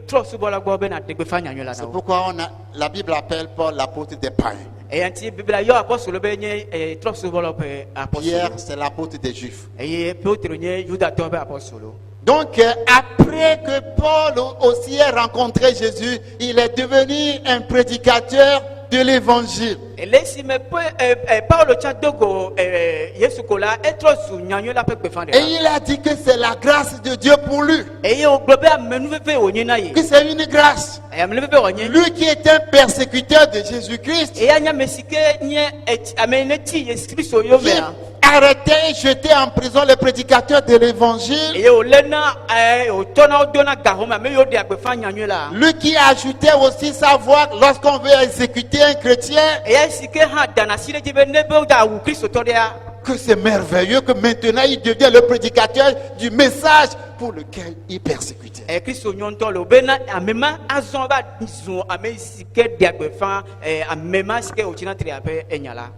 trɔsubɔla gbɔ bena ɖe gbefa nyanyui la C'est na wo pourquoi la Bible appelle Paul l'apôtre des païens. eya ŋuti biblia yɔ apɔsolo be nye trɔsubɔlɔ ƒe Pierre, apɔsolo c'est l'apôtre des Juifs. eye petro nye yudatɔ ƒe apɔsolo Donc, après que Paul aussi ait rencontré Jésus, il est devenu un prédicateur de l'évangile. le si me paulo tsa dogo yesu ko la etrɔ zu nyanyui la ƒe gbefa Et ɖe la il a dit que c'est la grâce de Dieu pour lui. eye wògblɔ be amenuveve wònye na ye Que c'est une grâce. amenuveve wònye Lui qui est un persécuteur de Jésus-Christ, eya nye ame si ke nye ame ne ti yesu kristo yo qui mea arrêtait et jetait en prison les prédicateurs de l'évangile. eye wòlé na wòtɔ na wo do na gahome ame yiwo ɖe agbefa nyanyui la Lui qui ajoutait aussi sa voix lorsqu'on veut exécuter un chrétien. eya si ke hã dana si ɖe dzi be ne be woda awu kristotɔ ɖea Que c'est merveilleux que maintenant il devient le prédicateur du message pour lequel il persécutait. kristo nyɔntɔ le wo bena ame ma azɔ va zu ame si ke ɖe agbefa ame ma si ke wòtsina tri aƒe enya la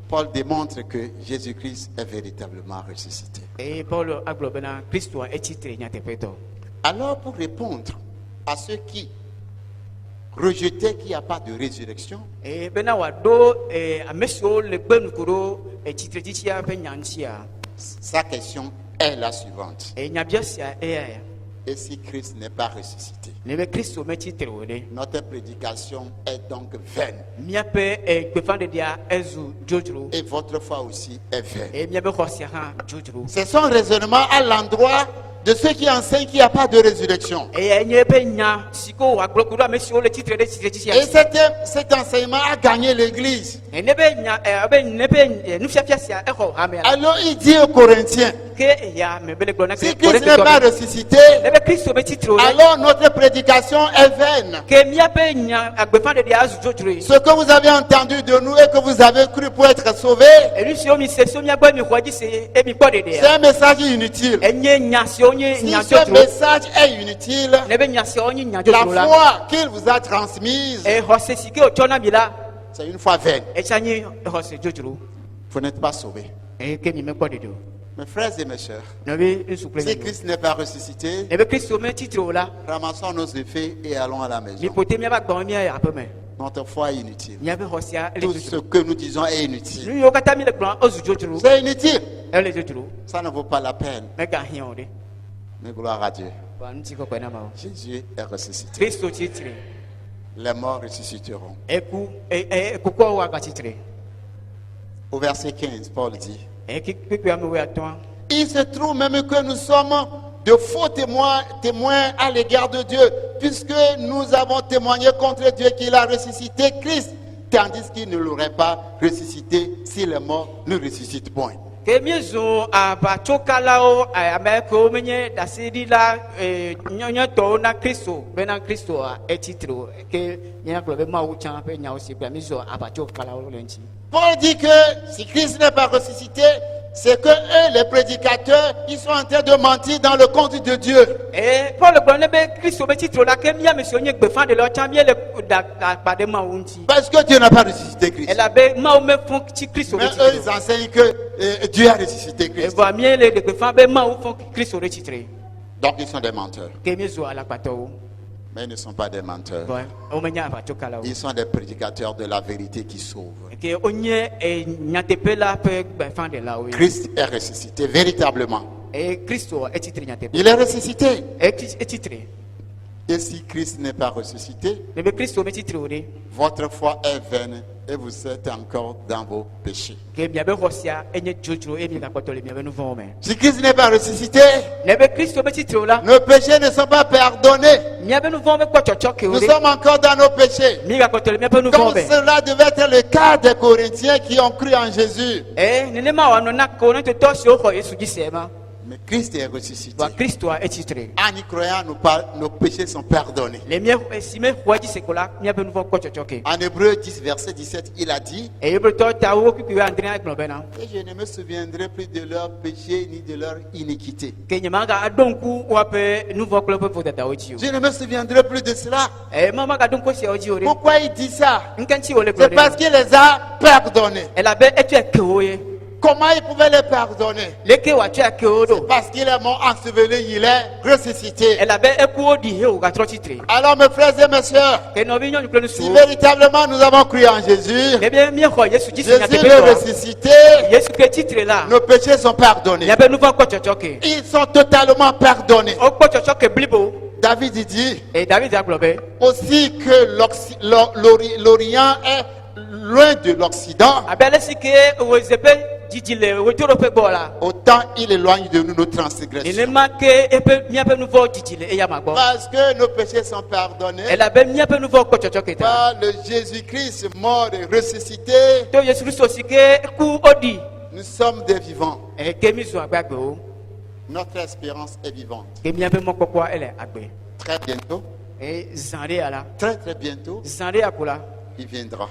Paul démontre que Jésus-Christ est véritablement ressuscité. eye paulo agblɔ bena kristoa etsi tre nyateƒetɔ Alors pour répondre à ceux qui rejetaient qu'il n'y a pas de résurrection, eye bena wòaɖo ame siwo le gbe nuku ɖo tsitredzitsia ƒe nya ŋutia sa question est la suivante. eye nyabia sia eya ya Et si Christ n'est pas ressuscité, nebe kristo me titre o de notre prédication est donc vaine. miape gbefan de dia ezu jojuro Et votre foi aussi est vaine. e miabe khosia ha jojuro C'est son raisonnement à l'endroit de ceux qui enseignent qu'il n'y a pas de résurrection. e nyebe nya siko wa glokuru amesi o le titre de titre Et cet enseignement a gagné l'église. e nebe nya abe nebe nufiafia sia e kho ha me Alors il dit aux Corinthiens, ke ya mebele glona si ke Christ n'est pas ressuscité, nebe kristo me titre o alors notre prédication est vaine. ke miabe nya agbefan de dia ezu jojuro Ce que vous avez entendu de nous et que vous avez cru pour être sauvés, e nu si o mi se so miagba mi khoji se e mi kpode de c'est un message inutile. enye nya si onye Si nya ce jojuro message est inutile, nebe nya si onye nya la jojuro la foi qu'il vous a transmise, e hose sike o chona mi la c'est une foi vaine. e chanyi hose jojuro Vous n'êtes pas sauvés. e ke mi me kpode do Mes frères et mes sœurs, nebe nsuple si Christ n'est pas ressuscité, nebe kristo me titre o la ramassons nos effets et allons à la mi maison. pote miaba gbɔn mia aƒe me Notre foi est inutile. miabe xɔsia ele Tout ce dzodzro que nous disons est inutile. nu yiwo katã mi le gblɔm ozu dzodzro C'est inutile. ele dzodzro Ça ne vaut pas la peine. mega hiã o ɖe Mais gloire à Dieu. ba ŋuti kɔkɔe na ma o Jésus est ressuscité. kristo tsitre Les morts ressusciteront. eku ekukɔwo agba tsitre Au verset 15, Paul dit, kpekpe ame wo atɔa il se trouve même que nous sommes de faux témoins à l'égard de Dieu, puisque nous avons témoigné contre Dieu qu'il a ressuscité Christ, tandis qu'il ne l'aurait pas ressuscité si les morts ne ressuscitent point. ke miezu abatsokalawo ame kewo menye ɖaseɖila nyɔnyɔtɔwo na kristo bena kristoa etsitre o ke míagblɔ be mawu tsã ƒe nyawo si gblɔ mizɔ abatsokalawo le ŋuti Paul dit que si Christ n'est pas ressuscité, c'est que eux, les prédicateurs, ils sont en train de mentir dans le compte de Dieu. Paul gblɔ ne be kristo be tsitre o la ke míame siwo nye gbefã ɖe la tsã míele da akpa ɖe mawu ŋuti Parce que Dieu n'a pas ressuscité Christ. elabe mawu mefɔ tsi kristo Mais ɖe eux, ils tsitre enseignent que Dieu a ressuscité o Christ. evɔa míele ɖe gbefã be mawu fɔ kristo ɖe tsitre Donc ils sont des menteurs. ke míezu alakpatɔwo Mais ils ne sont pas des menteurs. vɔ womenye aʋatsokalawo Ils sont des prédicateurs de la vérité qui sauvent. ke wonye nyateƒe la ƒe gbefã ɖelawoe Christ est ressuscité véritablement. kristo etsitre nyateƒe Il est ressuscité. etsitre Et si Christ n'est pas ressuscité, ne be kristo metsitre o ɖe votre foi est vaine et vous êtes encore dans vos péchés. ke miabe xɔsia enye dzodzro eye miegakpɔtɔ le miabe nu vɔwo me Si Christ n'est pas ressuscité, ne be kristo metsitre o la nos péchés ne sont pas pardonnés. miabe nu vɔwo mekpɔ tsɔtsɔ ke o Nous ɖe sommes encore dans nos péchés. miegakpɔtɔ le miabe nu Comme vɔwo me cela devait être le cas des Corinthiens qui ont cru en Jésus. nenema wòanɔ na ko ne tɔtɔ siwo xɔ yesu dzi se ma Mais Christ est ressuscité. wa kristoa etsitre En y croyant, nos péchés sont pardonnés. le si mexɔa dzi se ko la miabe nu vɔwo kpɔ tsɔtsɔ ke En Hébreu 10, verset 17, il a dit, eyebretɔ ta wo kpikpi andre agblɔ bena et je ne me souviendrai plus de leurs péchés ni de leur iniquité. ke nyemaga aɖo ŋku woaƒe nu vɔ kple woƒe vodadawo dzi Je ne me souviendrai plus de cela. o mamaga ɖo ŋku siawo dzi o ɖe Pourquoi il dit ça? ŋkɛntsi wòle C'est gblɔ parce ɖe qu'il les a pardonnés. elabe etsɔe ke wo ye Comment il pouvait les pardonner? leke wòatsɔe ke wo ɖo Parce qu'il est mort enseveli, il est ressuscité. elabe ekuwo ɖi he wògatrɔ tsitre Alors mes frères et mes sœurs, ke nɔvi nyɔnu kple si nusuwo véritablement nous avons cru en Jésus, ne be miexɔ yesu dzi si Jésus nyateƒe le tɔa ressuscité, yesu ke tsitre la nos péchés sont pardonnés. miabe nu vɔ kpɔ tsɔtsɔ ke Ils sont totalement pardonnés. wokpɔ tsɔtsɔ ke blibo David il dit eye david agblɔ be aussi que l'Orient est loin de l'Occident, abe ale si ke wòze be dzidzi le wòdzroƒe gbɔ la autant il éloigne de nous nos transgressions. nenema ke miabe nu vɔ dzidzi le eyama gbɔ Parce que nos péchés sont pardonnés elabe miabe nu vɔ kpɔ tsɔtsɔ ke ta par le Jésus-Christ mort et ressuscité. to yesu kristo si ke ku woɖi Nous sommes des vivants. ke mizu agbagbewo Notre espérance est vivante. ke miabe mɔkpɔkpɔa ele agbe Très bientôt, eye zã ɖe ya la très très bientôt, zã ɖe ya ko la il viendra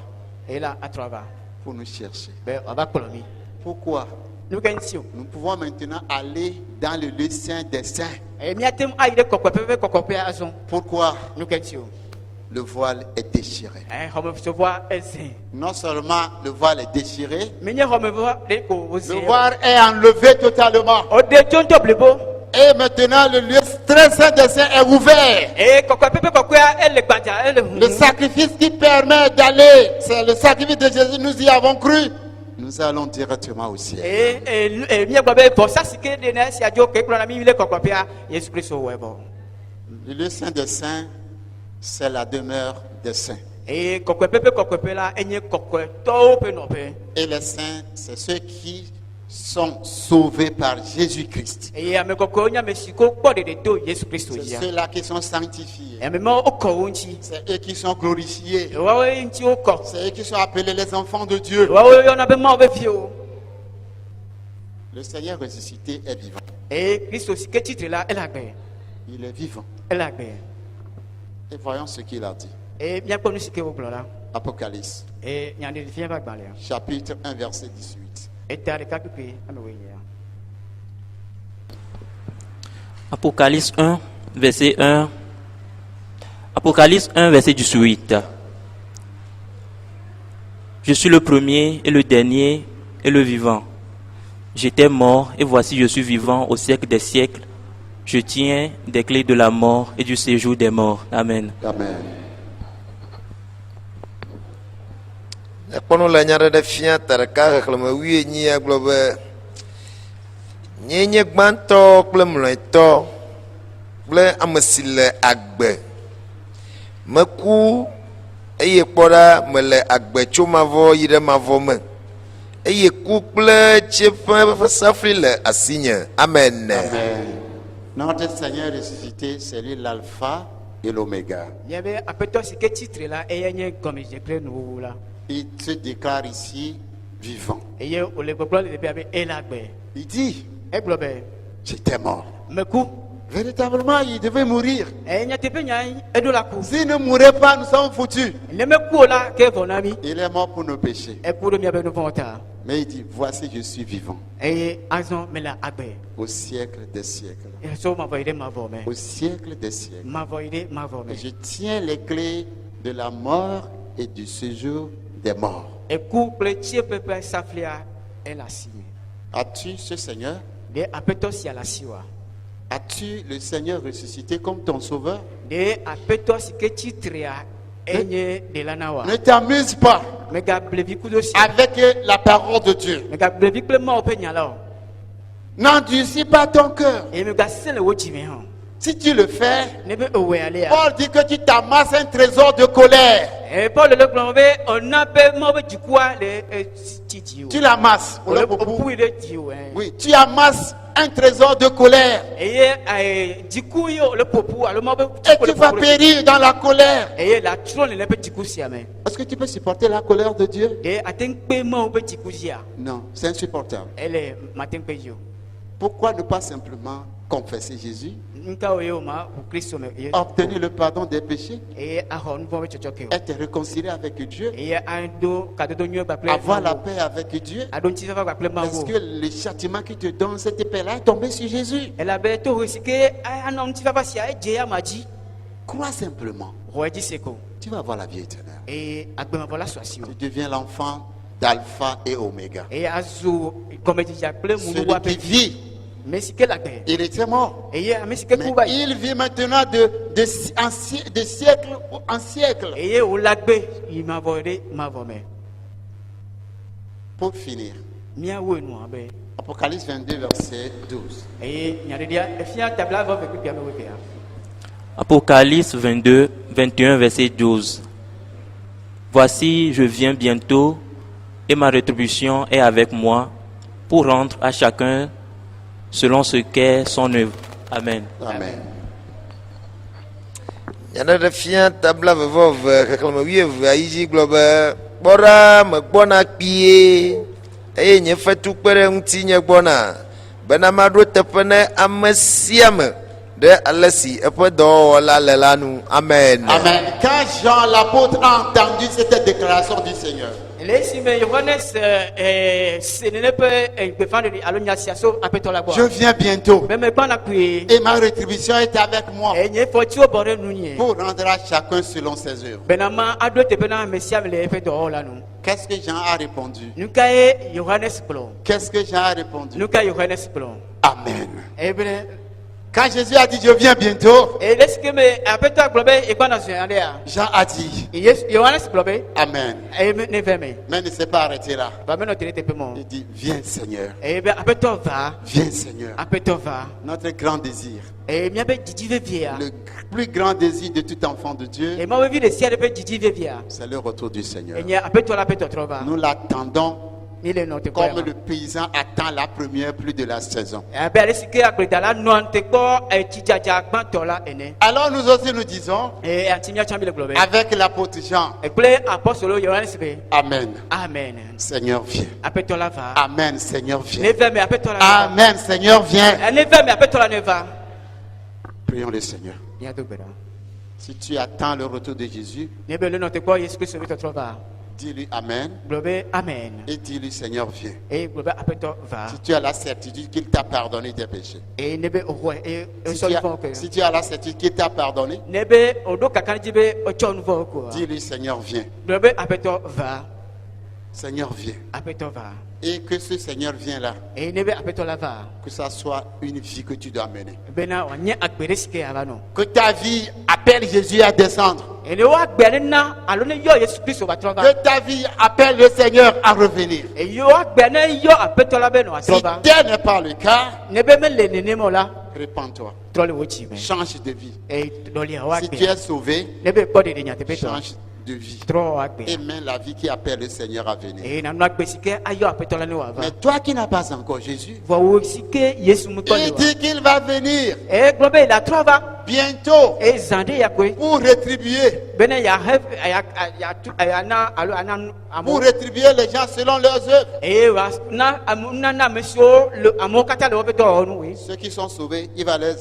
eye la atrɔ ava pour nous chercher. be wòava kplɔ mi Pourquoi? nu ke ŋuti o Nous pouvons maintenant aller dans le lieu saint des saints. eye miate ŋu ayi ɖe kɔkɔeƒe ƒe kɔkɔƒea azɔ Pourquoi? nu ke ŋuti o Le voile est déchiré. xɔmevɔa ezẽ Non seulement le voile est déchiré, menye xɔmevɔ ɖe ko le wozẽ voile est enlevé totalement. wòɖe tso ŋutɔ blibo Et maintenant, le lieu très saint des saints est ouvert. eye kɔkɔeƒe ƒe kɔkɔea ele gbadza ele Le sacrifice qui permet d'aller, c'est le sacrifice de Jésus, nous y avons cru. Nous allons directement au ciel. miegblɔ be vɔsa si ke ɖe na esia dzo ke kplɔna mi le kɔkɔeƒea yesu kristo wɔe bɔ Le lieu saint des saints, c'est la demeure des saints. eye kɔkɔe la enye kɔkɔetɔwo ƒe nɔƒe. Et les saints, c'est ceux qui sont sauvés par Jésus-Christ. Eye ame kɔkɔewo nye ame siwo kpɔ ɖeɖe to Yesu Kristo C'est dzia. ceux-là qui sont sanctifiés. Ame mawo wokɔ wo ŋuti. C'est eux qui sont glorifiés. Woawo ŋuti wokɔ. C'est eux qui sont appelés les enfants de Dieu. Woawo yɔna be mawo be viwo. Le Seigneur ressuscité est vivant. Eye Kristo si ke tsitre la ele agbe. Il est vivant. Ele agbe. Et voyons ce qu'il a dit. Eye míakpɔ nu si ke wogblɔ la. Apocalypse, Eye nyaɖeɖi fia ƒe agbalẽa. chapitre 1, verset 18. Eta ɖeka kpekpe ame woe nyea. Apocalypse 1, verset 1. Apocalypse 1, verset 18. Je suis le premier et le dernier et le vivant. J'étais mort et voici je suis vivant au siècle des siècles. Je tiens des clés de la mort et du séjour des morts. Amen. Amen. Ekpɔnu le nya ɖe fia ta ɖeka xexlẽme 18 gblɔ be nye nye gbãtɔ kple mlɔetɔ kple ame si le agbe. Meku eye kpɔ ɖa mele agbe tso mavɔ yi ɖe mavɔ me eye ku kple tsiẽƒe ƒe safli le asinye. Amen. Amen. Notre Seigneur ressuscité, c'est lui l'alpha et l'oméga. Nye be aƒetɔ si ke tsitre la eye nye gɔmedze kple nuwuwu la. Il se déclare ici vivant. Eye wòle gbɔgblɔ le teƒea be ele agbe. Il dit, Egblɔ be j'étais mort. meku. Véritablement, il devait mourir. Eye nyateƒe nya eɖo la ku. S'il ne mourait pas, nous sommes foutus. Ne meku o la ke vɔ na mi. Il est mort pour nos péchés. Eku ɖo miaƒe nu vɔ̃wo ta. Mais il dit, voici, je suis vivant Eye azɔ mele agbe. au siècle des siècles. So mavɔ yi ɖe mavɔ me. Au siècle des siècles. Mavɔ yi ɖe mavɔ me. Et je tiens les clés de la mort et du séjour des morts. Eku kple tsiẽƒe ƒe saflia ele asi me. As-tu ce Seigneur? Ɖe aƒetɔ sia le asi wa. As-tu le Seigneur ressuscité comme ton sauveur? Ɖe aƒetɔ si ke tsitrea enye ɖela na wa. Ne t'amuse pas Megablevi kudo sia. avec la parole de Dieu. Megablevi kple mawo ƒe nya la o. N'endurcis pas ton cœur. Eye megasẽ le wo dzime hã. Si tu le fais, Ne be ewɔe alea. Paul dit que tu t'amasses un trésor de colère. Paul le gblɔ be ɔna be mawo be dzikua le tsi dzi o. Tu l'amasses. Wòle ƒoƒui ɖe dzi o. Oui, tu amasses un trésor de colère. Eye dziku yi wòle ƒoƒu alo mawo be Et dziku tu le vas ƒoƒu ɖe. périr dans la colère. Eye le atrɔ le ƒe dziku sia me. Est-ce que tu peux supporter la colère de Dieu? Ɖe ate ŋu kpe mawo ƒe dziku dzia. Non, c'est insupportable. Ele mate ŋu kpe dzi o. Pourquoi ne pas simplement confesser Jésus, Nukawo ye o ma ʋu Kristo me. obtenir le pardon des péchés, Eye axɔ nu vɔ̃ ƒe tsɔtsɔke o. être réconcilié avec Dieu, Eye aɖo kadodo nyuie kpakple avoir la Mawu. paix avec Dieu? Aɖo ŋutifafa kpakple Mawu. Est-ce que le châtiment qui te donne cette paix-là est tombé sur Jésus? Elabe to si ke anɔ ŋutifafa sia edze ama dzi. Crois simplement. Xɔ edzi se ko. Tu vas avoir la vie éternelle. Eye agbemavɔ la su asi o. Tu deviens l'enfant d'Alpha et Oméga. Eye azu gɔmedzidza kple Celui munuwa qui ƒe vi. vit, Me si ke le agbe. il était mort. Eye ame si ke Mais ku va yi. il vit maintenant de siècle en siècle. Eye wòle agbe yi mavɔ ɖe mavɔ me. Pour finir, Míawoe nua be. Apocalypse 22, verset 12. Eye nyaɖeɖia efia tabla vɔ ve kpekpea me wekea. Apocalypse 22, 21, verset 12. Voici, je viens bientôt et ma rétribution est avec moi pour rendre à chacun selon ce qu'est son œuvre. Amen. Amen. Nya ɖe fia tabla vevɔve xexlẽme 12 ayi dzi gblɔ be kpɔ ɖa megbɔna kpie eye nye fetu kpe ɖe ŋuti nye gbɔna bena maɖo teƒe ne ame sia ame ɖe ale si eƒe dɔwɔwɔ la le la nu. Amen. Amen. Quand Jean l'apôtre a entendu cette déclaration du Seigneur, Le esime Yohanes se nene ƒe gbeƒãɖeɖi alo nya sia so aƒetɔ la je gbɔ. viens bientôt Be megbɔna kpuie. et ma rétribution est avec moi Nye fɔtiwo bɔ ɖe nunye. pour rendre à chacun selon ses œuvres. Bena ma aɖo teƒe na ame sia ame le eƒe dɔwɔwɔ la nu. Qu'est-ce que Jean a répondu? Nu ka ye Yohanes gblɔ? Qu'est-ce que Jean a répondu? Nu ka Yohanes gblɔ? Amen. Eye be Quand Jésus a dit je viens bientôt, Et laisse que me apeta globe et quand dans un dia. Jean a dit Yes, Johannes globe. Amen. Et ne veme. Mais il ne s'est pas arrêté là. Va me noter te mon. Il dit viens Seigneur, Et be apeta va. viens Seigneur. Apeta va. Notre grand désir, Et mia be didi vevia. le plus grand désir de tout enfant de Dieu, Et ma vu le ciel be didi vevia. c'est le retour du Seigneur. Et nya apeta la peta trova. Nous l'attendons Il est noté comme le paysan attend la première pluie de la saison. Eh ben laisse que apeta la noante ko e tijaja gbantola ene. Alors nous aussi nous disons, Et antimia chambi le globe. avec l'apôtre Jean, Et ple apostolo Johannes be. Amen. Amen. Seigneur, viens. Apeta la va. Amen, Seigneur, Ne viens. veme apeta la va. Amen, Seigneur, viens. Ne veme apeta la ne va. Prions le Seigneur. Nya do bera. Si tu attends le retour de Jésus, Ne be le note ko Yesu Christ be trova. dis-lui Amen Globe amen. et dis-lui Seigneur, viens. Et globe apeta va. Si tu as la certitude qu'il t'a pardonné tes péchés, Et ne be owe et si so tu, fon que. si tu as la certitude qu'il t'a pardonné, Ne be odo kakanji be o chon vo ko. dis-lui Seigneur, viens. Globe apeta va. Seigneur, viens. Apeta va. Et que ce Seigneur vient là, Et ne be apeta la va. que ça soit une vie que tu dois mener. Bena onye agbere sike avano. Que ta vie appelle Jésus à descendre. Et ne wa gbere na alo ne yo Yesu Christ ba trova. Que ta vie appelle le Seigneur à revenir. Et yo wa gbere na yo apeta la be no Si trova. tel n'est pas le cas, Ne be me le ne mo la. répands-toi. Trole wo chi me. Change de vie. Et doli wa Si tu gbere. es sauvé, Ne be ko de nya te pe to. change de vie. Tro wa gbere. Et mène la vie qui appelle le Seigneur à venir. Et na no agbe sike ayo apeta la ne wa va. Mais toi qui n'as pas encore Jésus, Vo wo sike Yesu mu ko il le wa. dit qu'il va venir Et globe la trova. bientôt Et zande ya kwe. pour rétribuer. Bene ya have ya na alo anan Pour amo. rétribuer les gens selon leurs œuvres. Et wa na monsieur le amo kata le obeto onu we. Ceux qui sont sauvés, il va les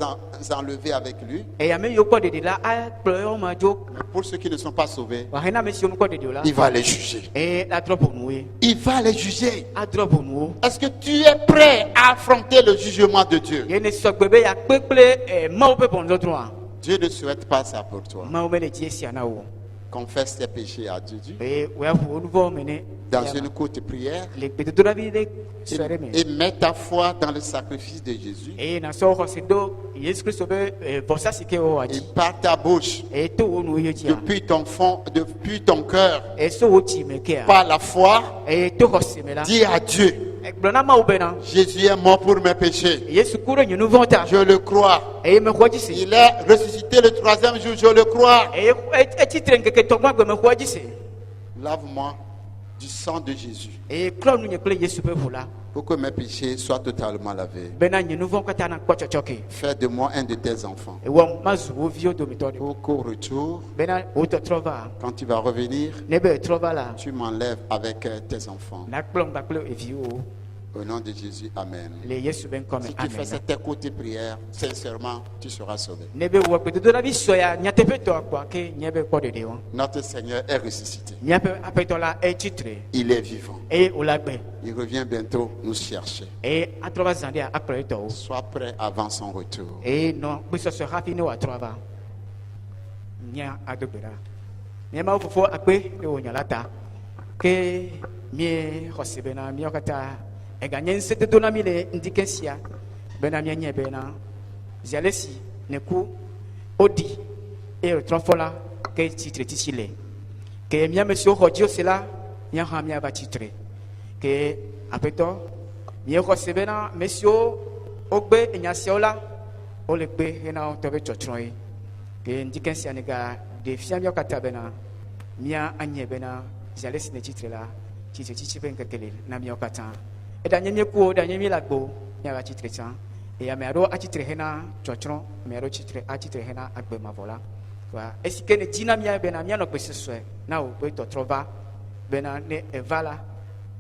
enlever avec lui. Et ya me yo ko de la a plo ma jo. Mais pour ceux qui ne sont pas sauvés, Wa hena monsieur mu ko de la. il va les juger. Et la drop onu we. Il va les juger. A drop onu. Est-ce que tu es prêt à affronter le jugement de Dieu? Ye ne so gbebe ya pekple ma o pe bon do droit. Dieu ne souhaite pas ça pour toi. Ma o me le tie si ana wo. Confesse tes péchés à Dieu Et wa hu onu vo mene. dans une courte prière Le pe do la vie de sere me. et mets ta foi dans le sacrifice de Jésus. Et na so ho se do Yesu Christ be vosa sike o Et aji. par ta bouche, Et to onu ye ti. depuis ton fond, depuis ton cœur, Et so wo ti me ke a. par la foi, Et to ho se me la. dis à Dieu, Blona ma o be na. Jésus est mort pour mes péchés. Yesu kuro nyunu vonta. Je le crois. Et me khoji se. Il est ressuscité le troisième jour, je le crois. Et titre nke to gba me khoji se. Lave-moi du sang de Jésus Et klo nu nye kle Yesu be vula. pour que mes péchés soient totalement lavés. Bena nyunu von kata na kpo chochoke. Fais de moi un de tes enfants. E wo mazu wo vio do mi to. Pour qu'au retour, Bena o to trova. quand tu vas revenir, Ne be trova la. tu m'enlèves avec tes enfants. Na klo ngba kle e vio. Au nom de Jésus, Amen. Le Yesu ben comme Si tu fais amen. cette courte prière, sincèrement, tu seras sauvé. Ne be wo pe do la bi so ya nyate pe to kwa ke nye be ko de de won. Notre Seigneur est ressuscité. Nye pe apeto la e titre. Il est vivant. E o la gbe. Il revient bientôt nous chercher. E a trova zande a kle to. Sois prêt avant son retour. E no bi so so happy no a trova. Nya adogbera. Nye ma fofo akpe e o nyalata. Ke mi hosibena mi okata e ganyen se de dona mi le ndikensia. Bena mi nye bena. Zialesi ne ku odi e trofola ke titre tisile. Ke mi monsieur hodio sela nya ha mi aba titre. Ke apeto mi hosibena monsieur ogbe enyasiola o le gbe ena to be chochron ke ndikensia ne ga de fia mi okata bena mia anye bena zialesi ne titre la titre tichi ben kekele na mi okata e da nyemie ku da nyemie lagbo nya ga titre chan e ya me aro a titre hena chochron me aro titre a titre hena agbe mavola wa esike ne jina mia bena mia no pese so na o pe to trova bena ne evala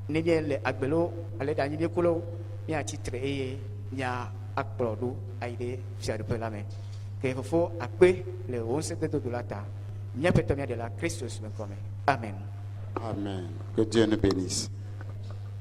ne bien le agbelo ale da nyemie kulo mia titre e nya akplodu aide fia de la me que fofo akpe le 11 de dolata mia petomia de la Christus me come amen. Amen. Que Dieu nous bénisse.